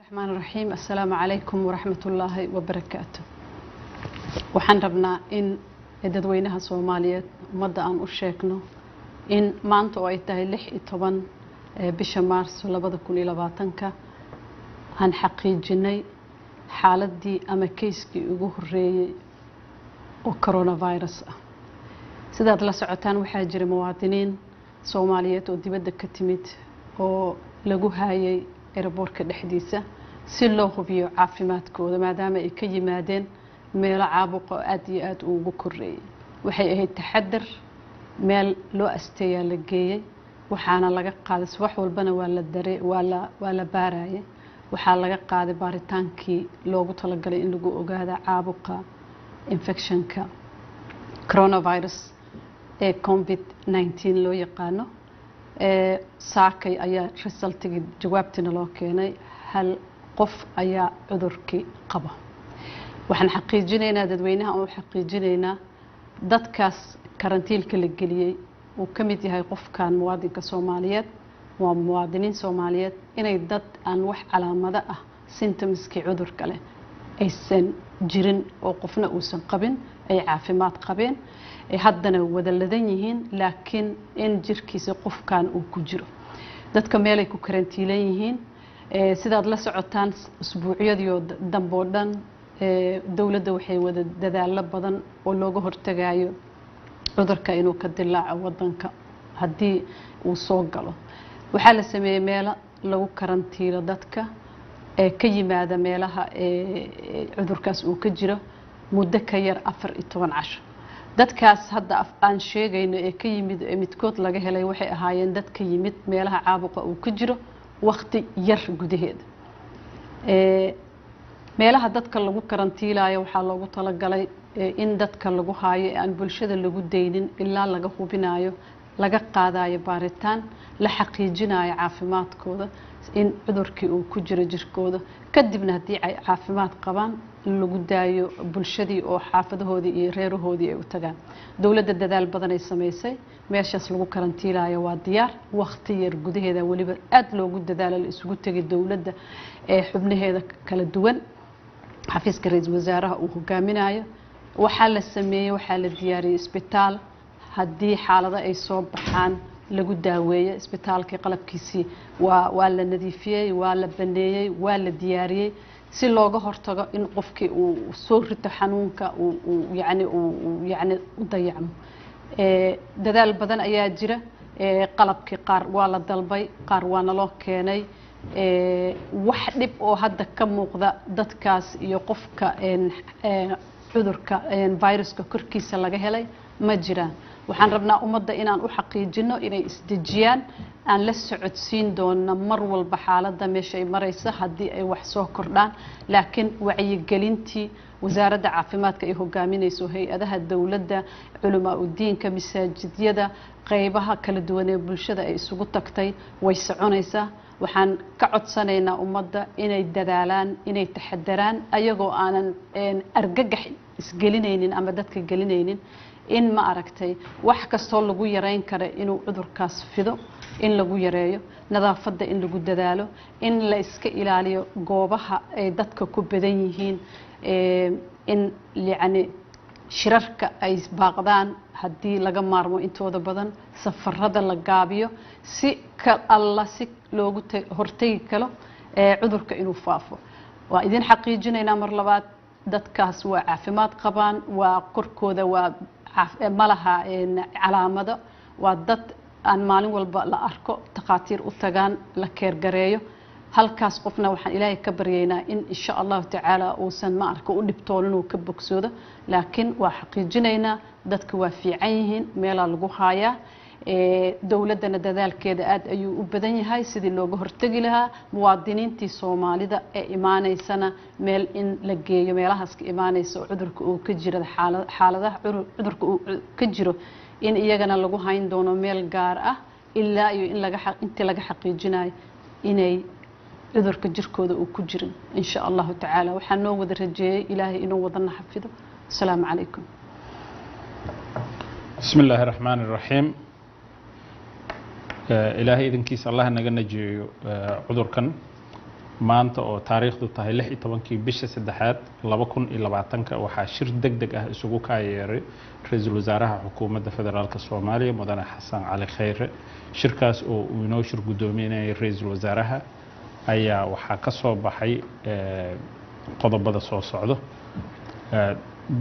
الرحمن الرحيم السلام عليكم ورحمة الله وبركاته. waxaan rabnaa in dadweynaha Soomaaliyeed umada aan u sheegno in maanta oo ay tahay 16 bisha Maarso 2020 aan xaqiijinay xaaladii ama keyskii ugu horeeyay oo coronavirus ah. sidaad la socotaan waxaa jira muwaadiniin Soomaaliyeed oo dibadda ka timid oo lagu hayay airportka dhexdiisa si loo hubiyo caafimaadkooda maadaama ay ka yimaadeen meel caabuq aad iyo aad ugu koreeyay. waxay ahayd taxadar meel loo asteeyaa la geeyay waxaana laga qaaday wax walbana waa la baarayay waxaa laga qaaday baaritaankii loogu talagalay in lagu ogaado caabuqa infectionka coronavirus ee COVID-19 loo yaqaano. saakay ayaa resultigi jawaabtina loo keenay hal qof ayaa cudurkii qaba. waxaan xaqiijinaynaa dadweynaha oo xaqiijinaynaa dadkaas karantiilka la geliyay oo kamid yahay qofkan muwaadinka Soomaaliyeed waa muwaadiniin Soomaaliyeed inay dad aan wax calaamado ah symptomski cudurka leh aysan jirin oo qofna uusan qabin ay caafimaad qabeen ay haddana wada ladan yihiin laakiin in jirkiisa qofkan uu ku jiro. dadka meel ay ku karantiilan yihiin sidaad la socotaan usbuucyadii dambe oo dhan dawladda waxay wada dadaalo badan oo looga hortagayo cudurka inuu ka dilaaco wadanka haddii uu soo galo. waxaa la sameeyay meelo lagu karantiilo dadka ka yimaada meelaha cudurkaas uu ka jiro muddo ka yar 14 casho. dadkaas hadda aan sheegayno ee ka yimid midkood laga helay waxay ahaayeen dad ka yimid meelaha caabuqa uu ka jiro waqti yar gudaheeda. meelaha dadka lagu karantiilayo waxaa loogu talagalay in dadka lagu haayo aan bulshada lagu deynin ilaa laga hubinayo laga qaadayo baaritaan la xaqiijinayo caafimaadkooda in cudurkii uu ku jiro jirkooda kadibna haddii ay caafimaad qabaan lagu daayo bulshadii oo xaafadahoodii iyo reerahoodii ay u tagaan. dawladda dadaal badan ay sameysay meeshaas lagu karantiilayo waa diyaar waqti yar gudaheeda waliba aad loogu dadaalo la isugu tagay dawladda xubnaheeda kala duwan xafiiska ra'iisul wasaaraha uu hogaaminayo. waxaa la sameeyay waxaa la diyaariyay isbitaal haddii xaalado ay soo baxaan lagu daaweeyo. isbitaalkii qalabkiisii waa la nadiifiyay waa la baneeyay waa la diyaariyay si looga hortago in qofkii uu soo rito xanuunka uu yani u dayacmo. dadaal badan ayaa jira qalabkii qaar waa la dalbay qaar waana loo keenay. wax dhib oo hadda ka muuqda dadkaas iyo qofka cudurka viruska korkiisa laga helay ma jiraan. waxaan rabnaa ummadda inaan u xaqiijino inay isdejiyaan aan la socodsiin doono mar walba xaaladda meesha ay marayso haddii ay wax soo kordhaan laakiin wacyigelintii wasaaradda caafimaadka ay hogaaminayso hay-adaha dawladda culamaa u diinka masaajidyada qaybaha kala duwan ee bulshada ay isugu tagtay way soconaysaa. waxaan ka codsanaynaa ummadda inay dadaalaan inay taxadaraan ayagoo aanan argagax isgelinaynin ama dadka gelinaynin in ma aragtay wax kastoo lagu yareyn karo inuu cudurkaas fido in lagu yareeyo nadaafadda in lagu dadaalo in la iska ilaaliyo goobaha ay dadka ku badan yihiin in yani shirarka ay baaqdaan haddii laga maarmo intooda badan safarada la gaabiyo si alla si loogu hortagi karo cudurka inuu faafo. waa idin xaqiijinaynaa mar labaad dadkaas waa caafimaad qabaan waa korkooda waa malaha calaamado waa dad aan maalin walba la arko takhaatiir u tagaan la keergareeyo. halkaas qofna waxaan ilaahay ka baryaynaa in insha Allah tacaala uusan ma arko u dhibtoonin uu ka bogsoodo laakiin waa xaqiijinaynaa dadka waa fiican yihiin meelaa lagu haayaa. dawladdana dadaalkeeda aad ayuu u badan yahay sidii looga hortagi lahaa muwaadiniintii Soomaalida ee imaanaysana meel in la geeyo meelahaas ka imaanaysa oo cudurka uu ka jiro xaaladaha cudurka uu ka jiro in iyagana lagu hayn doono meel gaar ah ilaa iyo in intii laga xaqiijinayo inay cudurka jirkooda uu ku jirin insha Allah tacaala. waxaan noo wada rajeeyay ilaahay inuu wadana xafido. assalaamu calaykum. bismillaahi raxmaani raxiim. ilaahay idinkiisa Allah naga najiyo cudurkan maanta oo taariikhdu tahay 16 bisha 3aad 2020 waxaa shir degdeg ah isugu kaayeeray ra'iisul wasaaraha xukuumadda federaalka Soomaaliya mudane Xasan Cali Khayre. shirkaas oo uu inoo shir gudoominayay ra'iisul wasaaraha ayaa waxaa ka soo baxay qodobada soo socdo.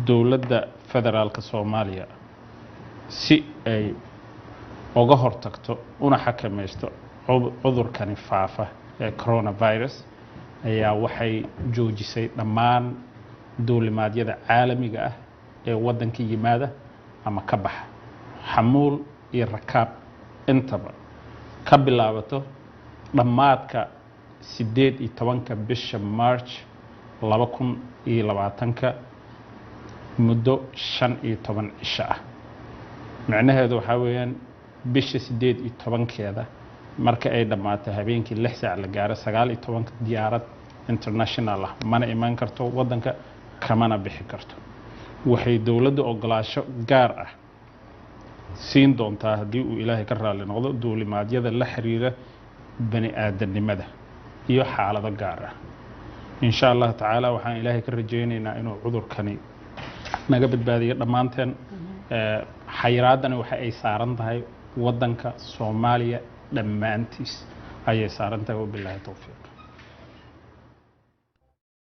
dowladda federaalka Soomaaliya si ay uga hortagto una xakamaysto cudurkani faafa ee coronavirus ayaa waxay joojisay dhammaan duulimaadyada caalamiga ah ee waddanka yimaada ama ka baxa xamuul iyo rakaab intaba ka bilaabato dhammaadka 18 bisha March 2020 muddo 15 cisho ah. macnaheedu waxaa weeyaan bisha 18keeda marka ay dhamaato habeenkii 6 saac la gaaro 19 diyaarad international ah mana iman karto waddanka kamana bixi karto. waxay dowladda ogolaasho gaar ah siin doontaa haddii uu Ilaahay ka raali noqdo duulimaadyada la xiriira bani aadanimada iyo xaalado gaar ah. insha Allah tacaala waxaan Ilaahay ka rajaynaynaa inuu cudurkani naga badbaadiyo dhammaanteen. xayiraadani waxa ay saaran tahay waddanka Soomaaliya dhammaantiis ayay saaran tahay. wabillahi tawfiiq.